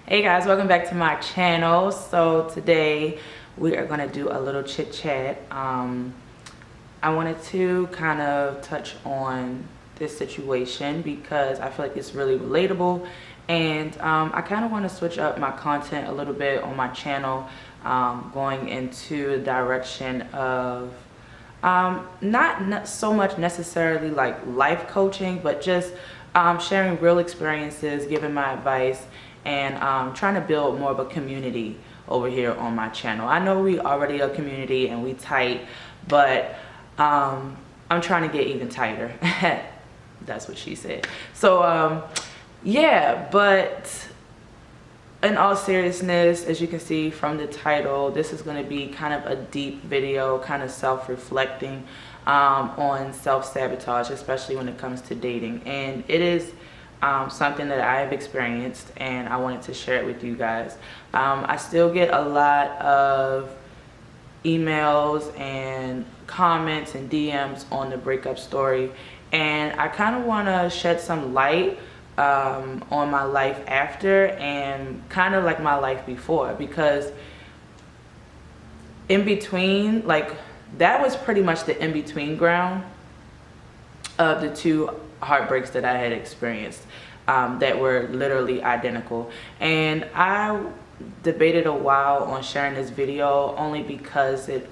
Hey guys, welcome back to my channel. So today we are going to do a little chit chat. I wanted to kind of touch on this situation because I feel like it's really relatable, and I kind of want to switch up my content a little bit on my channel, going into the direction of not so much necessarily like life coaching, but just sharing real experiences, giving my advice, and trying to build more of a community over here on my channel. I know we already a community and we tight, but I'm trying to get even tighter. That's what she said. So yeah, but in all seriousness, as you can see from the title, this is going to be kind of a deep video, kind of self-reflecting on self-sabotage, especially when it comes to dating. And it is something that I have experienced, and I wanted to share it with you guys. I still get a lot of emails and comments and DMs on the breakup story, and I kind of want to shed some light on my life after and kind of like my life before, because in between, like, that was pretty much the in-between ground of the two heartbreaks that I had experienced, that were literally identical. And I debated a while on sharing this video only because it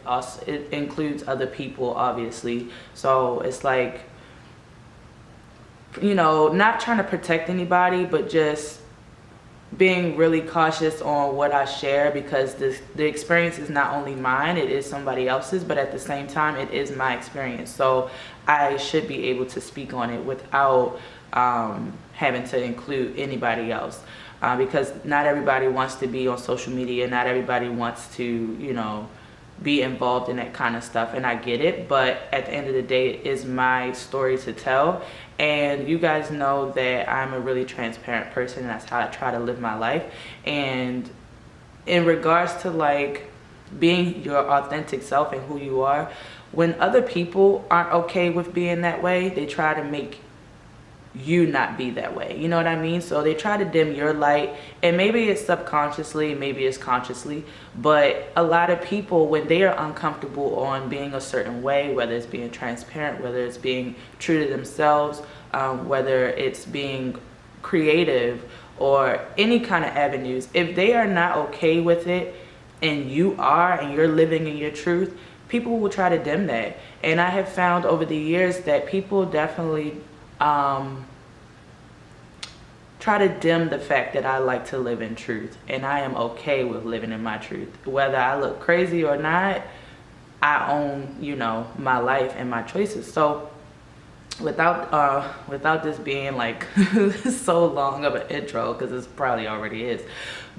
includes other people, obviously. So it's like, you know, not trying to protect anybody, but just being really cautious on what I share, because the experience is not only mine, it is somebody else's, but at the same time it is my experience. So I should be able to speak on it without having to include anybody else, because not everybody wants to be on social media, not everybody wants to, you know, be involved in that kind of stuff, and I get it, but at the end of the day, it is my story to tell. And you guys know that I'm a really transparent person, and that's how I try to live my life. And in regards to like being your authentic self and who you are, when other people aren't okay with being that way, they try to make you not be that way, you know what I mean? So they try to dim your light, and maybe it's subconsciously, maybe it's consciously, but a lot of people, when they are uncomfortable on being a certain way, whether it's being transparent, whether it's being true to themselves, whether it's being creative or any kind of avenues, if they are not okay with it and you are, and you're living in your truth, people will try to dim that. And I have found over the years that people definitely try to dim the fact that I like to live in truth, and I am okay with living in my truth. Whether I look crazy or not, I own, you know, my life and my choices. So without this being like so long of an intro, because this probably already is,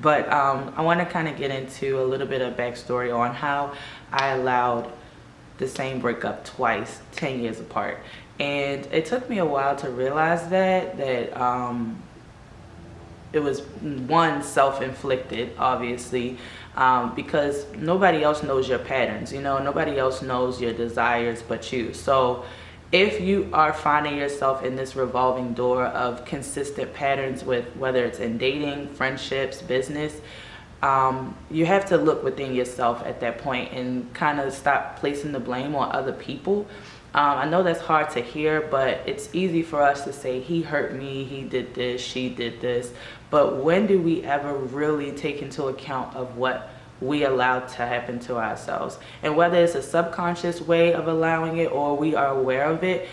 but I want to kind of get into a little bit of backstory on how I allowed the same breakup twice, 10 years apart. And it took me a while to realize that it was, one, self-inflicted, obviously, because nobody else knows your patterns, you know, nobody else knows your desires but you. So if you are finding yourself in this revolving door of consistent patterns, with whether it's in dating, friendships, business, you have to look within yourself at that point and kind of stop placing the blame on other people. I know that's hard to hear, but it's easy for us to say, he hurt me, he did this, she did this. But when do we ever really take into account of what we allowed to happen to ourselves? And whether it's a subconscious way of allowing it or we are aware of it,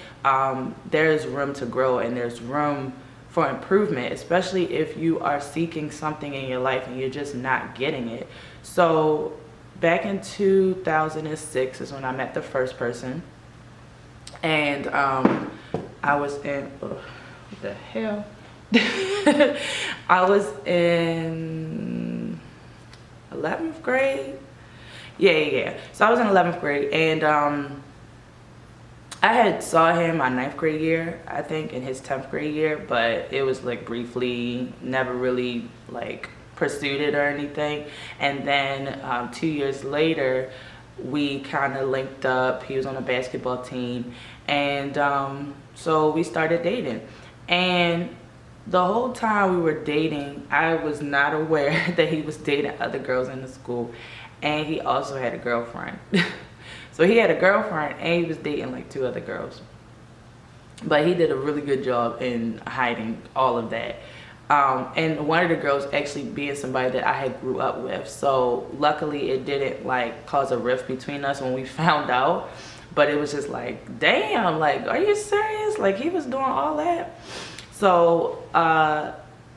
there's room to grow, and there's room for improvement, especially if you are seeking something in your life and you're just not getting it. So back in 2006 is when I met the first person. And I was in, what the hell? I was in 11th grade. Yeah. So I was in 11th grade, and I had saw him my 9th grade year, I think, in his 10th grade year, but it was like briefly, never really like pursued it or anything. And then 2 years later, we kind of linked up. He was on a basketball team, and so we started dating. And The whole time we were dating, I was not aware that he was dating other girls in the school, and he also had a girlfriend. So he had a girlfriend and he was dating like 2 other girls, but he did a really good job in hiding all of that. And one of the girls actually being somebody that I had grew up with, so luckily it didn't like cause a rift between us when we found out. But it was just like, damn, like, are you serious? Like, he was doing all that. So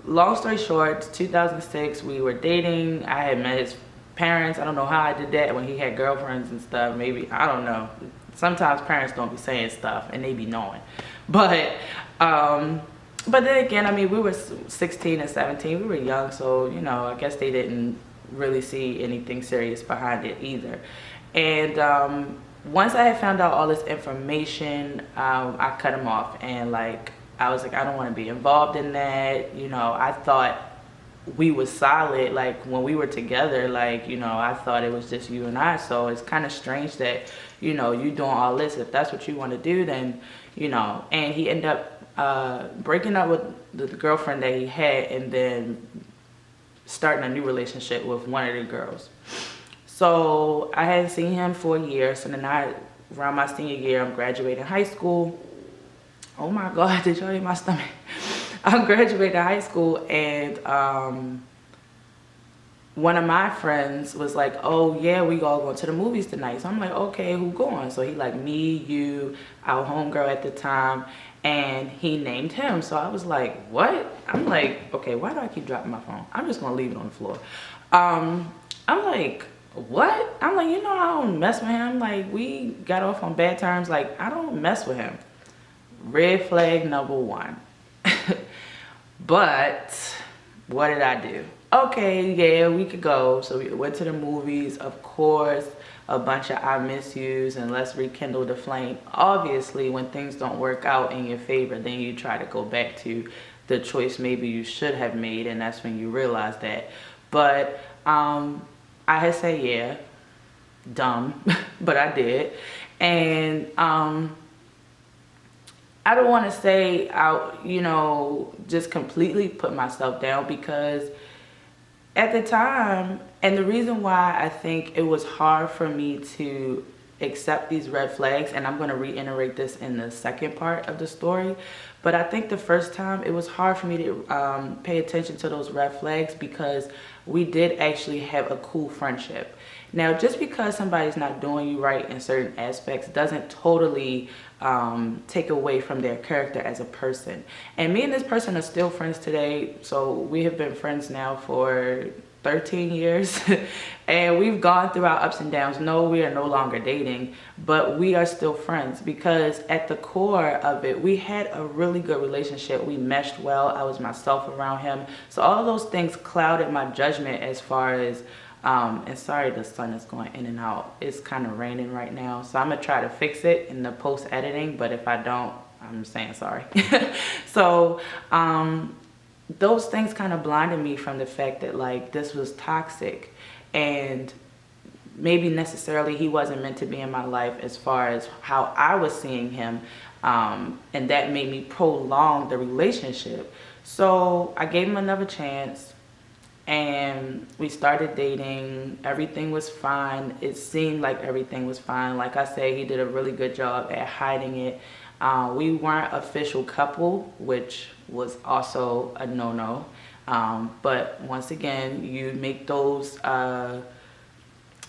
long story short, 2006 we were dating. I had met his parents. I don't know how I did that when he had girlfriends and stuff. Maybe, I don't know, sometimes parents don't be saying stuff and they be knowing. But then again, I mean, we were 16 and 17. We were young, so, you know, I guess they didn't really see anything serious behind it either. And once I had found out all this information, I cut him off. And, like, I was like, I don't want to be involved in that. You know, I thought we was solid, like, when we were together. Like, you know, I thought it was just you and I. So it's kind of strange that, you know, you doing all this. If that's what you want to do, then, you know. And he ended up breaking up with the girlfriend that he had, and then starting a new relationship with one of the girls. So I hadn't seen him for a year. So then around my senior year, I'm graduating high school. Oh my God, did y'all hear my stomach? I'm graduating high school, and one of my friends was like, oh yeah, we all going to the movies tonight. So I'm like, okay, who going? So he like, me, you, our homegirl at the time, and he named him. So I was like, what? I'm like, okay, why do I keep dropping my phone? I'm just gonna leave it on the floor. I'm like, what? I'm like, you know, I don't mess with him. Like, we got off on bad terms. Like, I don't mess with him. Red flag number 1. But what did I do? Okay, yeah, we could go. So we went to the movies, of course, a bunch of I miss yous and let's rekindle the flame. Obviously, when things don't work out in your favor, then you try to go back to the choice maybe you should have made, and that's when you realize that. But I had said yeah, dumb, but I did. And I don't want to say you know, just completely put myself down, because at the time, and the reason why I think it was hard for me to accept these red flags, and I'm going to reiterate this in the second part of the story, but I think the first time it was hard for me to pay attention to those red flags, because we did actually have a cool friendship. Now, just because somebody's not doing you right in certain aspects doesn't totally take away from their character as a person. And me and this person are still friends today. So we have been friends now for 13 years and we've gone through our ups and downs. No, we are no longer dating, but we are still friends, because at the core of it, we had a really good relationship. We meshed well. I was myself around him. So all those things clouded my judgment as far as and sorry, the sun is going in and out. It's kind of raining right now, so I'm gonna try to fix it in the post editing, but if I don't, I'm saying sorry. So those things kind of blinded me from the fact that, like, this was toxic, and maybe necessarily he wasn't meant to be in my life as far as how I was seeing him, and that made me prolong the relationship. So I gave him another chance, and we started dating. Everything was fine. It seemed like everything was fine. Like I said, he did a really good job at hiding it. We weren't official couple, which was also a no-no. But once again, you make those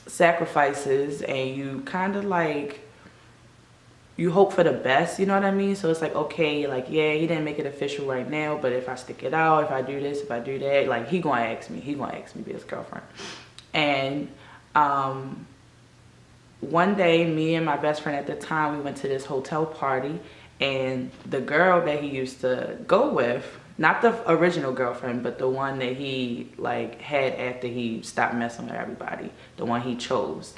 sacrifices, and you kind of like, you hope for the best, you know what I mean? So it's like, okay, like, yeah, he didn't make it official right now, but if I stick it out, if I do this, if I do that, like, he gonna ask me to be his girlfriend. And one day, me and my best friend at the time, we went to this hotel party, and the girl that he used to go with, not the original girlfriend, but the one that he like had after he stopped messing with everybody, the one he chose,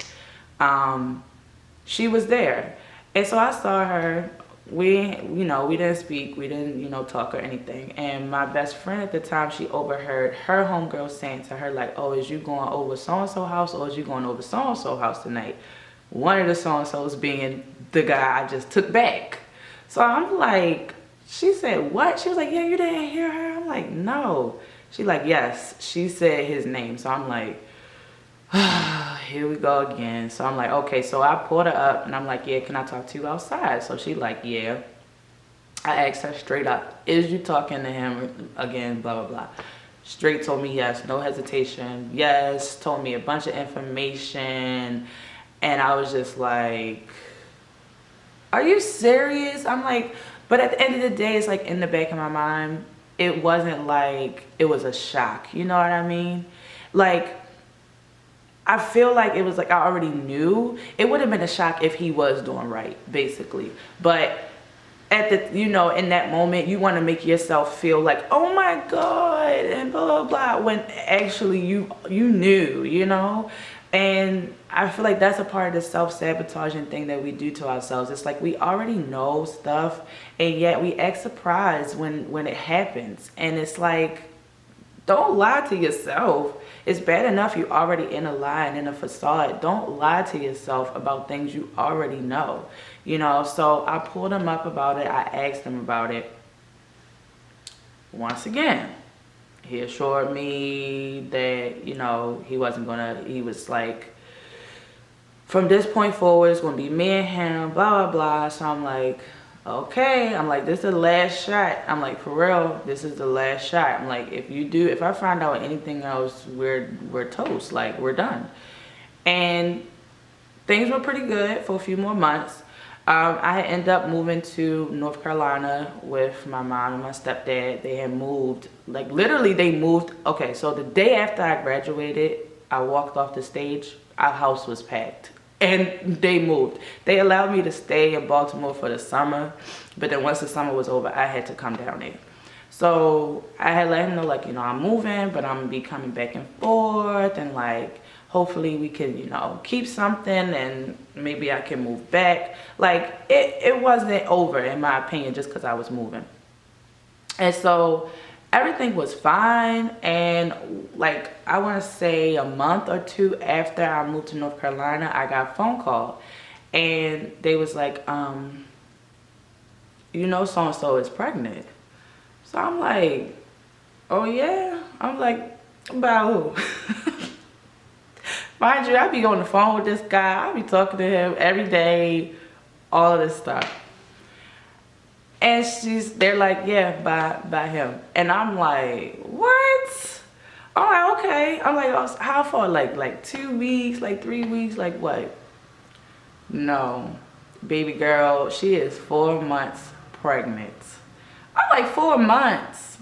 she was there. And so I saw her. We didn't speak, we didn't, talk or anything. And my best friend at the time, she overheard her homegirl saying to her, like, oh, is you going over so-and-so house, or is you going over so-and-so house tonight? One of the so-and-sos being the guy I just took back. So I'm like, She said, what? She was like, yeah, you didn't hear her? I'm like, no. She like, yes, she said his name. So I'm like, here we go again. So I'm like, okay. So I pulled her up and I'm like, yeah, can I talk to you outside? So she like, yeah. I asked her straight up, is you talking to him again, blah, blah, blah. Straight told me yes, no hesitation. Yes, told me a bunch of information. And I was just like, are you serious? I'm like, but at the end of the day, it's like in the back of my mind, it wasn't like it was a shock. You know what I mean? Like, I feel like it was like I already knew. It would have been a shock if he was doing right, basically. But at the, you know, in that moment, you want to make yourself feel like, oh my God, and blah, blah, blah, when actually you knew, you know? And I feel like that's a part of the self-sabotaging thing that we do to ourselves. It's like we already know stuff, and yet we act surprised when it happens. And it's like, don't lie to yourself. It's bad enough you're already in a lie and in a facade. Don't lie to yourself about things you already know. You know, so I pulled him up about it. I asked him about it. Once again, he assured me that, you know, he was like, from this point forward, it's going to be me and him, blah, blah, blah. So I'm like, okay. I'm like, this is the last shot. I'm like, for real, this is the last shot. I'm like, if I find out anything else, we're toast. Like, we're done. And things were pretty good for a few more months. I ended up moving to North Carolina with my mom and my stepdad. They had moved, like literally they moved. Okay, so the day after I graduated, I walked off the stage, our house was packed. And they moved. They allowed me to stay in Baltimore for the summer. But then once the summer was over, I had to come down there. So I had let him know, like, you know, I'm moving, but I'm going to be coming back and forth. And like, hopefully we can, you know, keep something and maybe I can move back. Like, it wasn't over, in my opinion, just because I was moving. And so everything was fine. And like, I want to say a month or two after I moved to North Carolina, I got a phone call. And they was like, you know, so-and-so is pregnant. So I'm like, oh yeah? I'm like, about who? Mind you, I be on the phone with this guy. I be talking to him every day, all of this stuff. And they're like, yeah, by him. And I'm like, what? I'm like, okay. I'm like, oh, how far? Like 2 weeks, like 3 weeks, like what? No, baby girl, she is 4 months pregnant. I'm like, 4 months?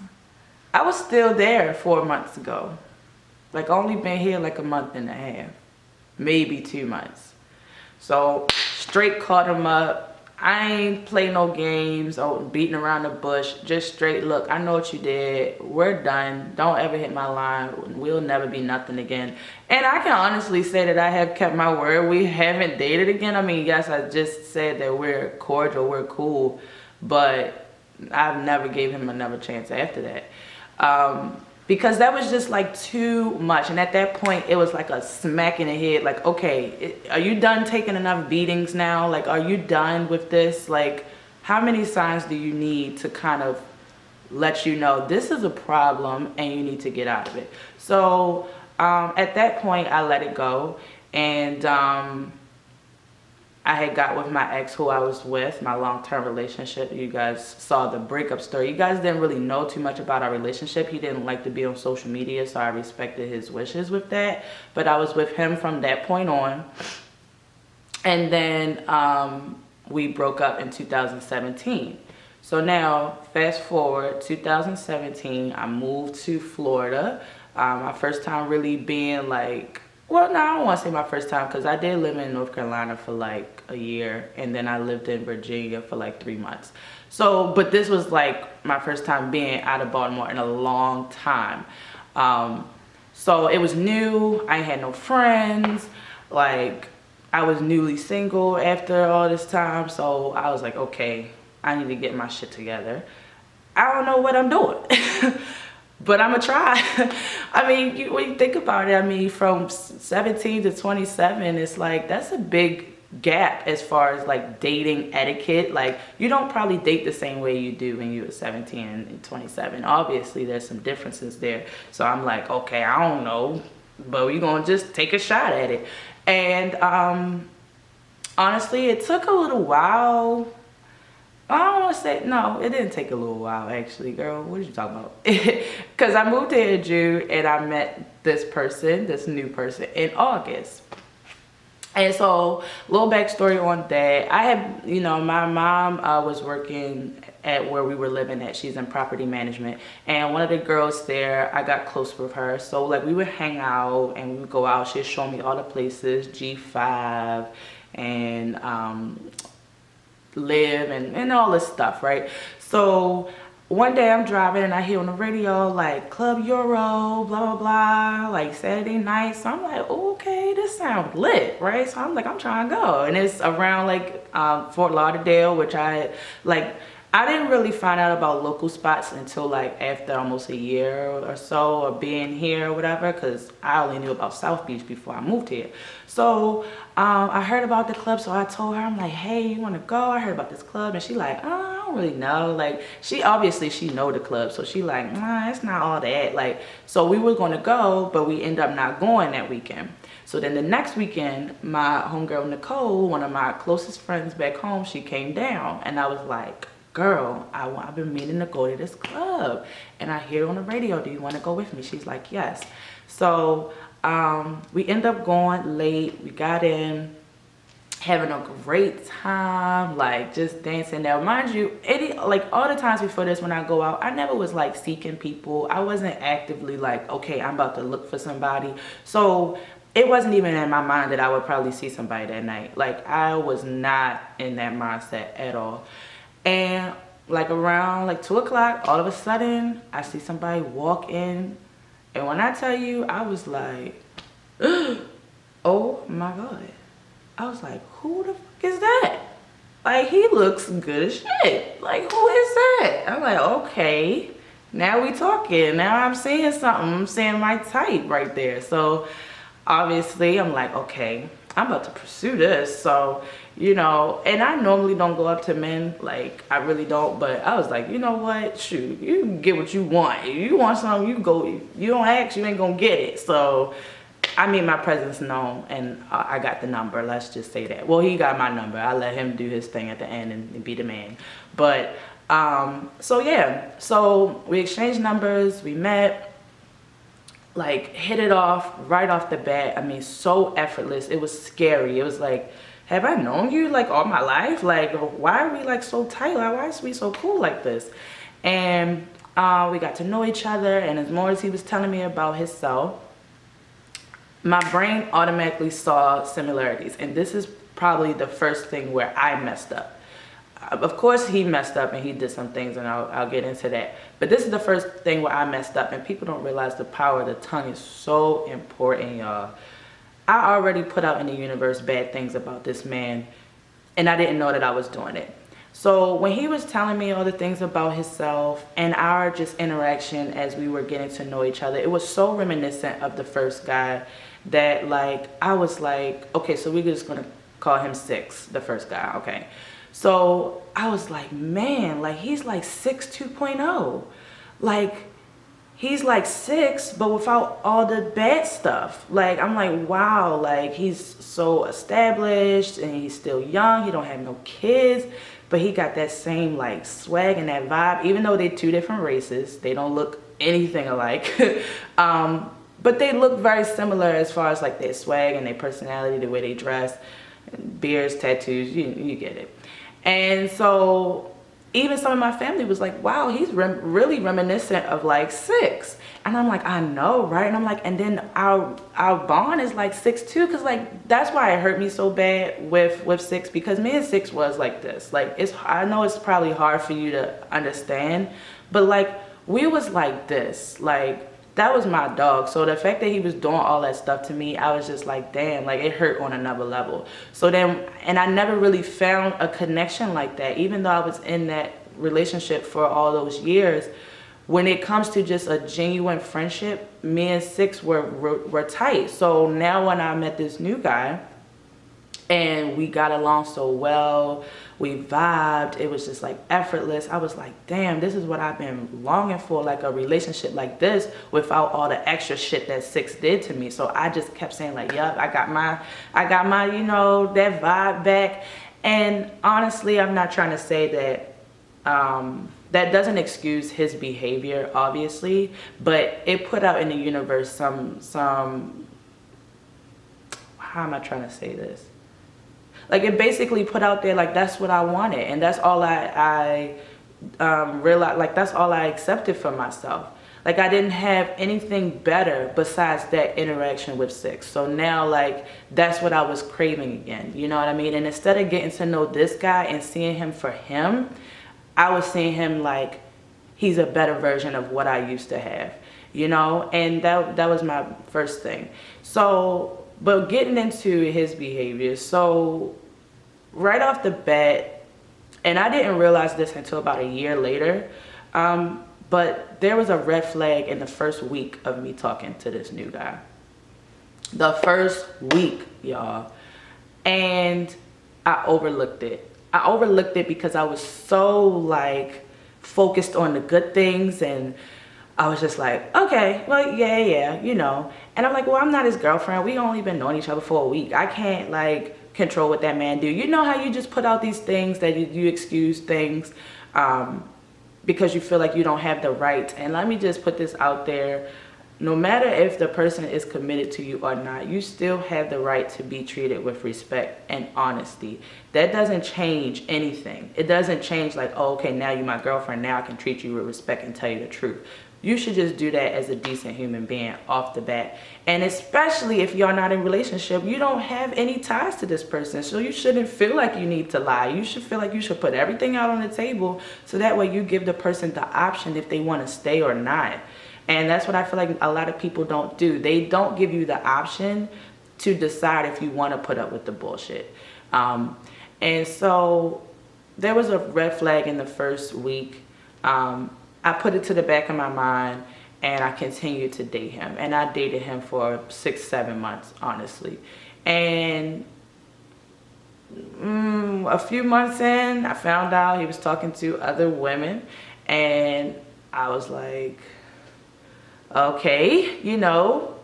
I was still there 4 months ago. Like, only been here like a month and a half, maybe 2 months. So straight caught him up. I ain't play no games or beating around the bush. Just straight, look, I know what you did. We're done. Don't ever hit my line. We'll never be nothing again. And I can honestly say that I have kept my word. We haven't dated again. I mean, yes, I just said that we're cordial, we're cool, but I've never gave him another chance after that. Because that was just like too much. And at that point, it was like a smack in the head. Like, okay, are you done taking enough beatings now? Like, are you done with this? Like, how many signs do you need to kind of let you know this is a problem and you need to get out of it? So at that point, I let it go. And I had got with my ex who I was with, my long-term relationship. You guys saw the breakup story. You guys didn't really know too much about our relationship. He didn't like to be on social media, so I respected his wishes with that. But I was with him from that point on. And then we broke up in 2017. So now, fast forward, 2017, I moved to Florida. My first time really being like, well, no, I don't want to say my first time, because I did live in North Carolina for like a year, and then I lived in Virginia for like 3 months. So, but this was like my first time being out of Baltimore in a long time. So it was new. I had no friends. Like, I was newly single after all this time. So I was like, okay, I need to get my shit together. I don't know what I'm doing. But I'm gonna try. I mean, when you think about it, I mean, from 17 to 27, it's like, that's a big gap as far as like dating etiquette. Like, you don't probably date the same way you do when you're 17 and 27. Obviously there's some differences there. So I'm like, okay, I don't know, but we're gonna just take a shot at it. And honestly, it took a little while. I don't want to say, no, it didn't take a little while, actually. Girl, what did you talk about? Because I moved here in June and I met this person, this new person, in August. And so, little backstory on that. I had, you know, my mom was working at where we were living at. She's in property management. And one of the girls there, I got close with her. So, like, we would hang out and we would go out. She'd show me all the places, G5 and Live and all this stuff, right? So, one day I'm driving and I hear on the radio like Club Euro, blah, blah, blah, like Saturday night. So I'm like, okay, this sounds lit, right? So I'm like, I'm trying to go. And it's around like Fort Lauderdale, which I didn't really find out about local spots until like after almost a year or so of being here or whatever, because I only knew about South Beach before I moved here. So I heard about the club, so I told her, I'm like, hey, you want to go? I heard about this club. And she like, oh, I don't really know. Like, she know the club, so she like, nah, it's not all that. Like, so we were going to go, but we ended up not going that weekend. So then the next weekend, my homegirl Nicole, one of my closest friends back home, she came down, and I was like, girl, I've been meaning to go to this club, and I hear on the radio, do you want to go with me? She's like, yes. So we end up going late. We got in, having a great time, like just dancing. Now, mind you, like all the times before this when I go out, I never was like seeking people. I wasn't actively like, okay, I'm about to look for somebody. So it wasn't even in my mind that I would probably see somebody that night. Like, I was not in that mindset at all. And like around like 2 o'clock, all of a sudden, I see somebody walk in. And when I tell you, I was like, oh my God. I was like, who the fuck is that? Like, he looks good as shit. Like, who is that? I'm like, okay, now we talking. Now I'm seeing something. I'm seeing my type right there. So obviously I'm like, okay, I'm about to pursue this. So, you know, and I normally don't go up to men, like, I really don't, but I was like, you know what, shoot, you can get what you want. If you want something, you go. You don't ask, you ain't gonna get it. So I made my presence known, and I got the number, let's just say that. Well, he got my number. I let him do his thing at the end and be the man. But so yeah, so we exchanged numbers, we met, like, hit it off right off the bat. I mean, so effortless. It was scary. It was like, have I known you like all my life? Like, why are we like so tight? Like, why is we so cool like this? And we got to know each other, and as more as he was telling me about himself, my brain automatically saw similarities. And this is probably the first thing where I messed up. Of course, he messed up and he did some things, and I'll get into that. But this is the first thing where I messed up, and people don't realize the power of the tongue is so important, y'all. I already put out in the universe bad things about this man, and I didn't know that I was doing it. So when he was telling me all the things about himself and our just interaction as we were getting to know each other, it was so reminiscent of the first guy that, like, I was like, okay, so we're just gonna call him 6, the first guy, okay? So I was like, man, like, he's like 6 2.0. Like, he's like 6, but without all the bad stuff. Like, I'm like, wow, like, he's so established and he's still young. He don't have no kids, but he got that same like swag and that vibe. Even though they're 2 different races, they don't look anything alike. But they look very similar as far as like their swag and their personality, the way they dress, beards, tattoos, you get it. And so even some of my family was like, wow, he's really reminiscent of like 6. And I'm like, I know, right? And I'm like, and then our bond is like 6 too, because like that's why it hurt me so bad with 6, because me and 6 was like this. Like, I know it's probably hard for you to understand, but like we was like this. Like, that was my dog. So the fact that he was doing all that stuff to me, I was just like, damn, like it hurt on another level. So then, and I never really found a connection like that, even though I was in that relationship for all those years. When it comes to just a genuine friendship, me and 6 were tight. So now when I met this new guy, and we got along so well. We vibed. It was just like effortless. I was like, damn, this is what I've been longing for, like a relationship like this without all the extra shit that 6 did to me. So I just kept saying like, yup, I got my, you know, that vibe back. And honestly, I'm not trying to say that that doesn't excuse his behavior, obviously, but it put out in the universe some how am I trying to say this? Like, it basically put out there, like, that's what I wanted, and that's all I realized, like, that's all I accepted for myself. Like, I didn't have anything better besides that interaction with 6. So now, like, that's what I was craving again, you know what I mean? And instead of getting to know this guy and seeing him for him, I was seeing him like he's a better version of what I used to have, you know? And that was my first thing. So, but getting into his behavior, so right off the bat, and I didn't realize this until about a year later, but there was a red flag in the first week of me talking to this new guy. The first week, y'all. And I overlooked it. I overlooked it because I was so like focused on the good things, and I was just like, okay, well, yeah, you know. And I'm like, well, I'm not his girlfriend. We only been knowing each other for a week. I can't like control what that man do. You know how you just put out these things that you excuse things because you feel like you don't have the right. And let me just put this out there. No matter if the person is committed to you or not, you still have the right to be treated with respect and honesty. That doesn't change anything. It doesn't change like, oh, okay, now you're my girlfriend. Now I can treat you with respect and tell you the truth. You should just do that as a decent human being off the bat. And especially if you're not in a relationship, you don't have any ties to this person. So you shouldn't feel like you need to lie. You should feel like you should put everything out on the table so that way you give the person the option if they want to stay or not. And that's what I feel like a lot of people don't do. They don't give you the option to decide if you want to put up with the bullshit. And so there was a red flag in the first week. I put it to the back of my mind, and I continued to date him. And I dated him for 6-7 months, honestly. And a few months in, I found out he was talking to other women, and I was like, okay, you know,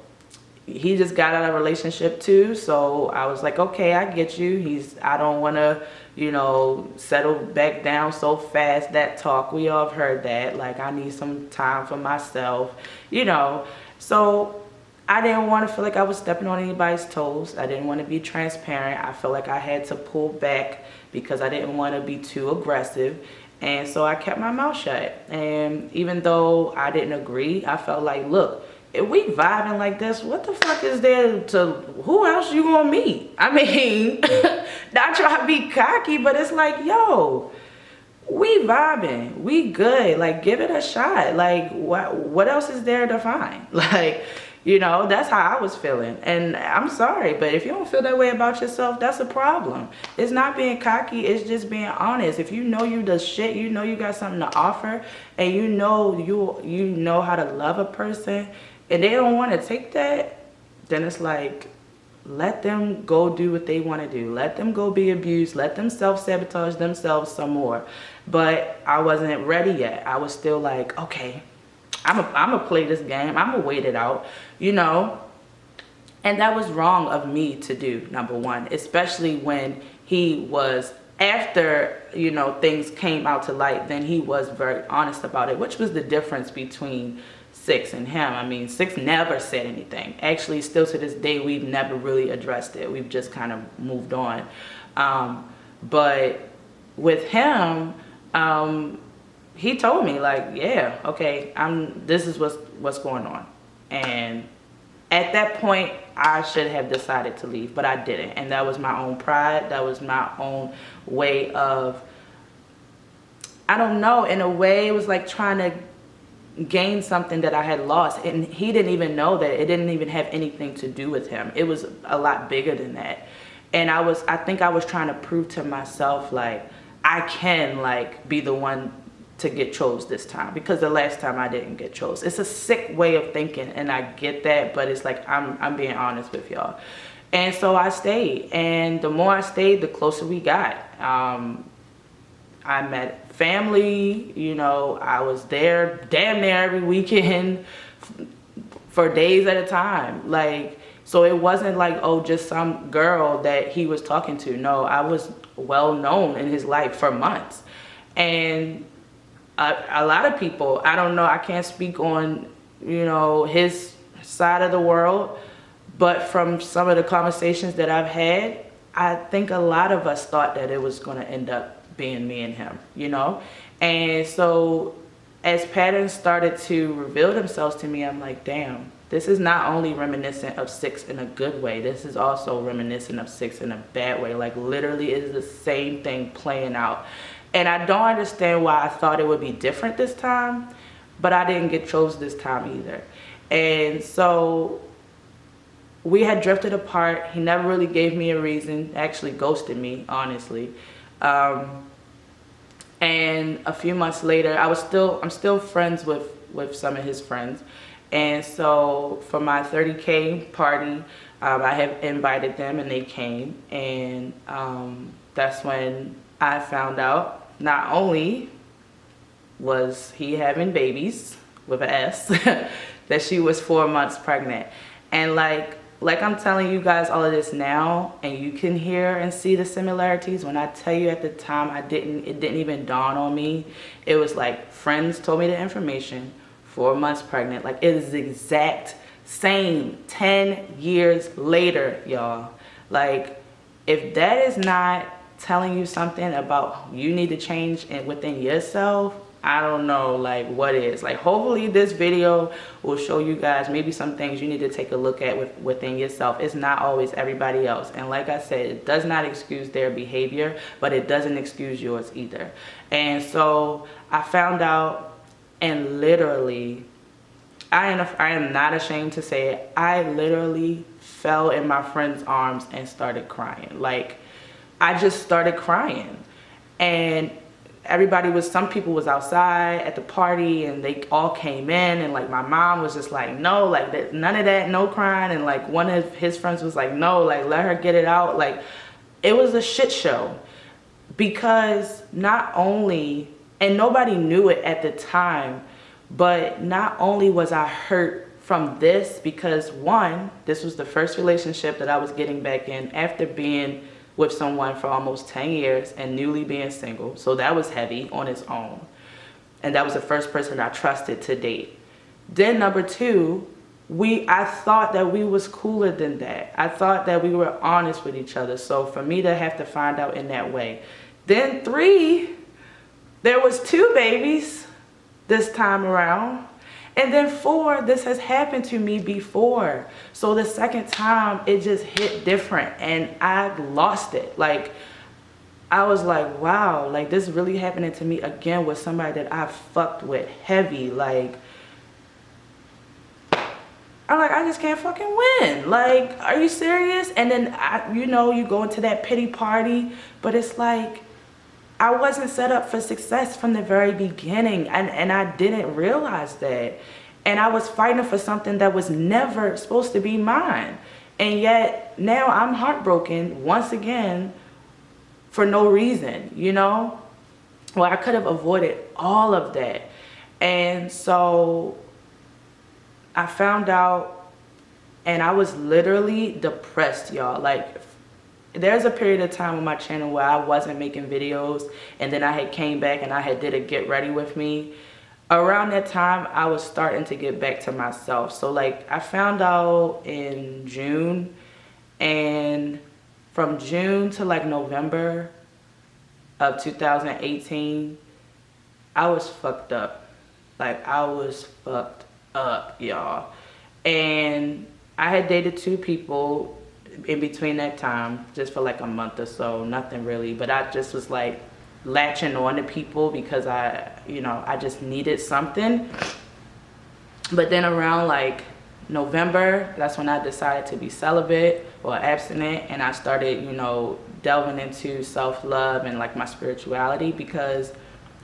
he just got out of a relationship too. So I was like, okay, I get you. I don't want to, you know, settle back down so fast. That talk, we all have heard that. Like, I need some time for myself, you know. So I didn't want to feel like I was stepping on anybody's toes. I didn't want to be transparent. I felt like I had to pull back because I didn't want to be too aggressive. And so I kept my mouth shut. And even though I didn't agree, I felt like, look, if we vibing like this, what the fuck is there to, who else you gonna meet? I mean, not trying to be cocky, but it's like, yo, we vibing, we good. Like, give it a shot. Like, what else is there to find? Like, you know, that's how I was feeling. And I'm sorry, but if you don't feel that way about yourself, that's a problem. It's not being cocky, it's just being honest. If you know you the shit, you know you got something to offer, and you know how to love a person, and they don't want to take that, then it's like, let them go do what they want to do. Let them go be abused. Let them self-sabotage themselves some more. But I wasn't ready yet. I was still like, okay, I'm gonna play this game. I'm gonna wait it out, you know. And that was wrong of me to do, number one, especially when he was, after, you know, things came out to light, then he was very honest about it, which was the difference between 6 and him. I mean, 6 never said anything. Actually, still to this day, we've never really addressed it. We've just kind of moved on. But with him, he told me, like, yeah, okay, this is what's going on. And at that point, I should have decided to leave, but I didn't. And that was my own pride. That was my own way of, I don't know, in a way, it was like trying to gain something that I had lost. And he didn't even know that. It didn't even have anything to do with him. It was a lot bigger than that. And I think I was trying to prove to myself, like, I can, like, be the one to get chose this time, because the last time I didn't get chose. It's a sick way of thinking, and I get that, but it's like, I'm being honest with y'all. And so I stayed, and the more I stayed, the closer we got. I met family, you know, I was there damn near every weekend for days at a time. Like, so it wasn't like, oh, just some girl that he was talking to. No, I was well known in his life for months. And a lot of people, I don't know, I can't speak on, you know, his side of the world, but from some of the conversations that I've had, I think a lot of us thought that it was going to end up being me and him, you know. And so as patterns started to reveal themselves to me, I'm like, damn, this is not only reminiscent of 6 in a good way, this is also reminiscent of 6 in a bad way. Like, literally it is the same thing playing out. And I don't understand why I thought it would be different this time, but I didn't get chose this time either. And so we had drifted apart. He never really gave me a reason, actually ghosted me, honestly. And a few months later, I'm still friends with some of his friends. And so for my 30K party, I have invited them and they came. And that's when I found out not only was he having babies with an S, that she was 4 months pregnant. And like I'm telling you guys all of this now, and you can hear and see the similarities. When I tell you at the time, it didn't even dawn on me. It was like friends told me the information, 4 months pregnant. Like, it is the exact same 10 years later, y'all. Like, if that is not telling you something about you need to change within yourself, I don't know, like, what is. Like, hopefully this video will show you guys maybe some things you need to take a look at within yourself. It's not always everybody else. And like I said, it does not excuse their behavior, but it doesn't excuse yours either. And so I found out, and literally, I am not ashamed to say it, I literally fell in my friend's arms and started crying. Like, I just started crying. And some people was outside at the party, and they all came in, and like my mom was just like, no, like none of that, no crying. And like one of his friends was like, no, like let her get it out. Like, it was a shit show, because not only, and nobody knew it at the time, but not only was I hurt from this, because one, this was the first relationship that I was getting back in after being with someone for almost 10 years and newly being single. So that was heavy on its own. And that was the first person I trusted to date. Then number two, I thought that we was cooler than that. I thought that we were honest with each other. So for me to have to find out in that way. Then 3, there was 2 babies this time around. And then 4, this has happened to me before. So the second time, it just hit different, and I lost it. Like, I was like, wow, like this is really happening to me again with somebody that I fucked with heavy. Like, I'm like, I just can't fucking win. Like, are you serious? And then, you know, you go into that pity party, but it's like, I wasn't set up for success from the very beginning, and I didn't realize that. And I was fighting for something that was never supposed to be mine. And yet now I'm heartbroken once again for no reason, you know? Well, I could have avoided all of that. And so I found out, and I was literally depressed, y'all. Like, there's a period of time on my channel where I wasn't making videos, and then I had came back and I had did a get ready with me. Around that time, I was starting to get back to myself. So like, I found out in June, and from June to like November of 2018, I was fucked up. Like, I was fucked up, y'all. And I had dated 2 people in between that time, just for like a month or so, nothing really, but I just was like latching on to people because I just needed something. But then around like November, that's when I decided to be celibate or abstinent, and I started, you know, delving into self-love and like my spirituality, because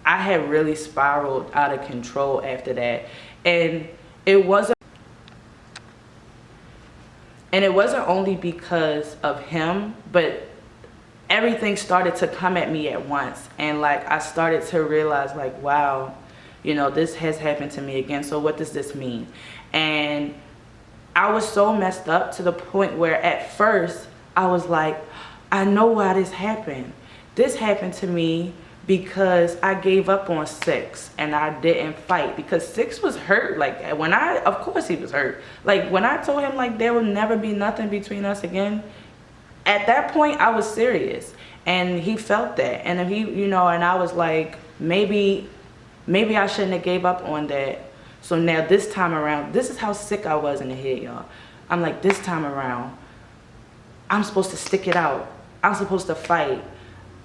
I had really spiraled out of control after that. And it wasn't And it wasn't only because of him, but everything started to come at me at once. And like, I started to realize like, wow, you know, this has happened to me again. So what does this mean? And I was so messed up to the point where at first I was like, I know why this happened. This happened to me because I gave up on 6 and I didn't fight, because 6 was hurt. Like when of course he was hurt. Like when I told him like there will never be nothing between us again, at that point I was serious, and he felt that. And he, you know, and I was like, maybe I shouldn't have gave up on that. So now this time around, this is how sick I was in the head, y'all. I'm like, this time around, I'm supposed to stick it out. I'm supposed to fight.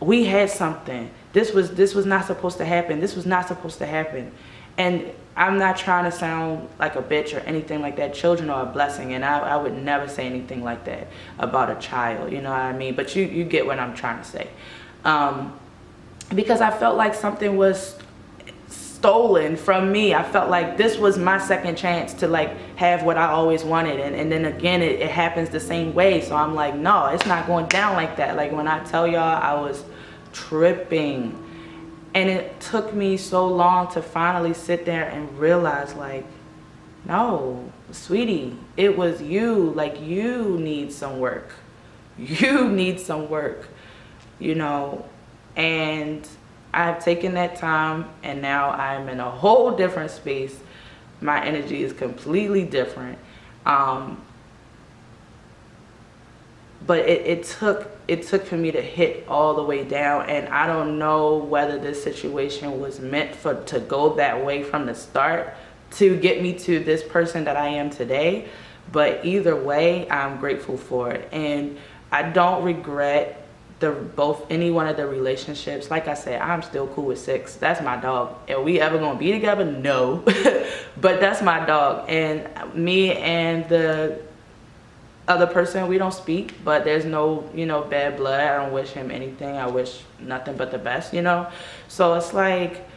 We had something. This was not supposed to happen. This was not supposed to happen. And I'm not trying to sound like a bitch or anything like that. Children are a blessing, and I would never say anything like that about a child, you know what I mean? But you get what I'm trying to say. Because I felt like something was stolen from me. I felt like this was my second chance to like have what I always wanted, and then again it happens the same way. So I'm like, no, it's not going down like that. Like when I tell y'all, I was tripping, and it took me so long to finally sit there and realize like, no, sweetie, it was you. Like, you need some work. You need some work, you know. And I've taken that time, and now I'm in a whole different space. My energy is completely different. But it took for me to hit all the way down, and I don't know whether this situation was meant to go that way from the start to get me to this person that I am today. But either way, I'm grateful for it, and I don't regret any one of the relationships. Like I said, I'm still cool with 6. That's my dog. Are we ever gonna be together? No. But that's my dog. And me and the other person, we don't speak, but there's no, you know, bad blood. I don't wish him anything. I wish nothing but the best, you know. So it's like,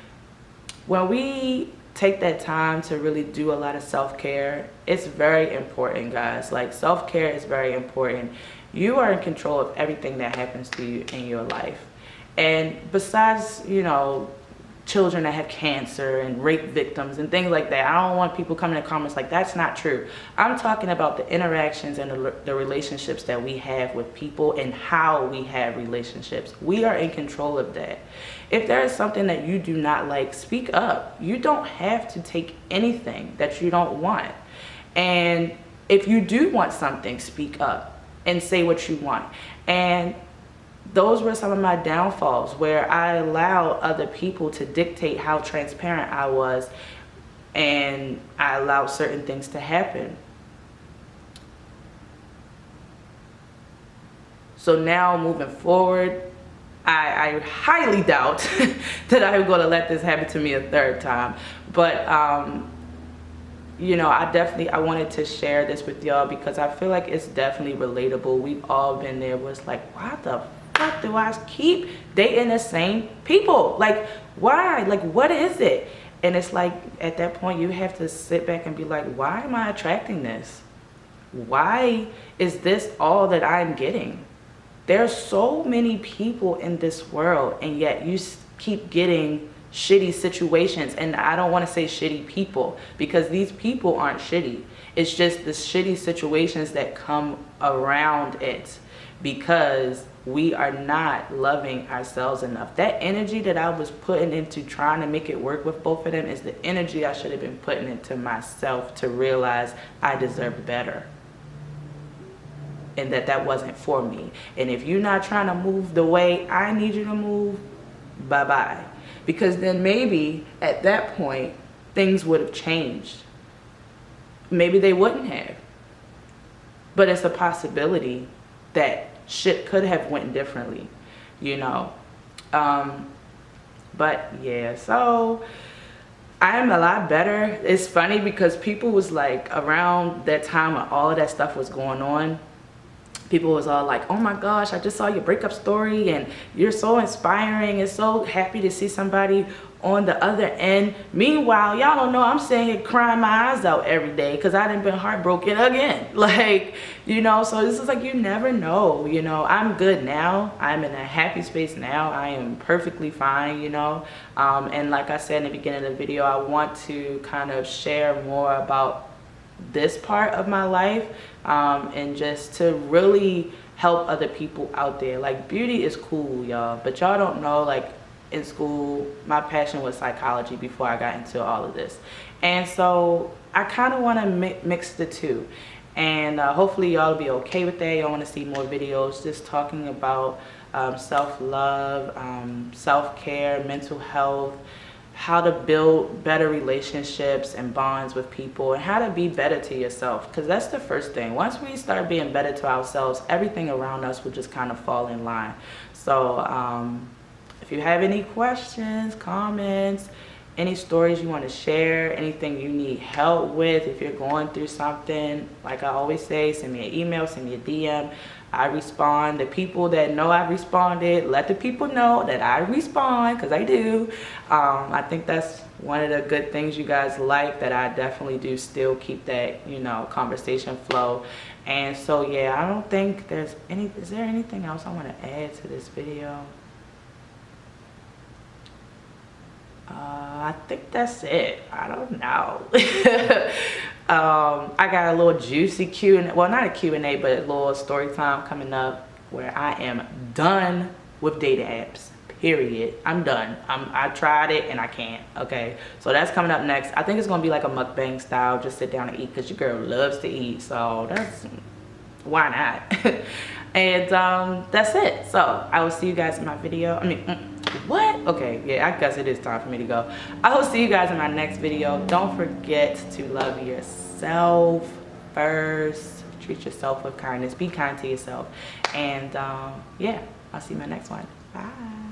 when we take that time to really do a lot of self-care, it's very important, guys. Like, self-care is very important. You are in control of everything that happens to you in your life. And besides, you know, children that have cancer and rape victims and things like that, I don't want people coming in comments like, that's not true. I'm talking about the interactions and the relationships that we have with people and how we have relationships. We are in control of that. If there is something that you do not like, speak up. You don't have to take anything that you don't want. And if you do want something, speak up and say what you want. And those were some of my downfalls, where I allowed other people to dictate how transparent I was, and I allowed certain things to happen. So now moving forward, I highly doubt that I'm going to let this happen to me a third time. But you know, I wanted to share this with y'all because I feel like it's definitely relatable. We've all been there where it's like, why the fuck do I keep dating the same people? Like, why? Like, what is it? And it's like, at that point, you have to sit back and be like, why am I attracting this? Why is this all that I'm getting? There's so many people in this world, and yet you keep getting shitty situations. And I don't want to say shitty people, because these people aren't shitty. It's just the shitty situations that come around it, because we are not loving ourselves enough. That energy that I was putting into trying to make it work with both of them is the energy I should have been putting into myself to realize I deserve better, and that wasn't for me. And if you're not trying to move the way I need you to move, bye-bye. Because then maybe at that point, things would have changed. Maybe they wouldn't have. But it's a possibility that shit could have went differently, you know. But yeah, so I am a lot better. It's funny because people was like, around that time when all of that stuff was going on, people was all like, oh my gosh, I just saw your breakup story and you're so inspiring and so happy to see somebody on the other end. Meanwhile, y'all don't know I'm sitting here crying my eyes out every day because I done been heartbroken again. Like, you know, so this is like, you never know, you know. I'm good now. I'm in a happy space now. I am perfectly fine, you know. And like I said in the beginning of the video, I want to kind of share more about this part of my life, and just to really help other people out there. Like, beauty is cool, y'all, but y'all don't know, like, in school my passion was psychology before I got into all of this, and so I kind of want to mix the two, and hopefully y'all will be okay with that. Y'all want to see more videos just talking about self-love, self-care, mental health, how to build better relationships and bonds with people, and how to be better to yourself, because that's the first thing. Once we start being better to ourselves, everything around us will just kind of fall in line. So if you have any questions, comments, any stories you want to share, anything you need help with, if you're going through something, like I always say, send me an email, send me a DM. I respond. The people that know I responded, let the people know that I respond, because I do. I think that's one of the good things you guys like, that I definitely do still keep that, you know, conversation flow. And so yeah, I don't think there's any, is there anything else I want to add to this video? I think that's it. I don't know. I got a little juicy Q&A, well, not a Q&A, but a little story time coming up where I am done with dating apps, period. I'm done. I tried it and I can't. Okay, so that's coming up next. I think it's gonna be like a mukbang style, just sit down and eat, because your girl loves to eat, so that's, why not? And that's it. So I will see you guys in my video. What? Okay, yeah, I guess it is time for me to go. I will see you guys in my next video. Don't forget to love yourself first. Treat yourself with kindness. Be kind to yourself. And yeah, I'll see you in my next one. Bye.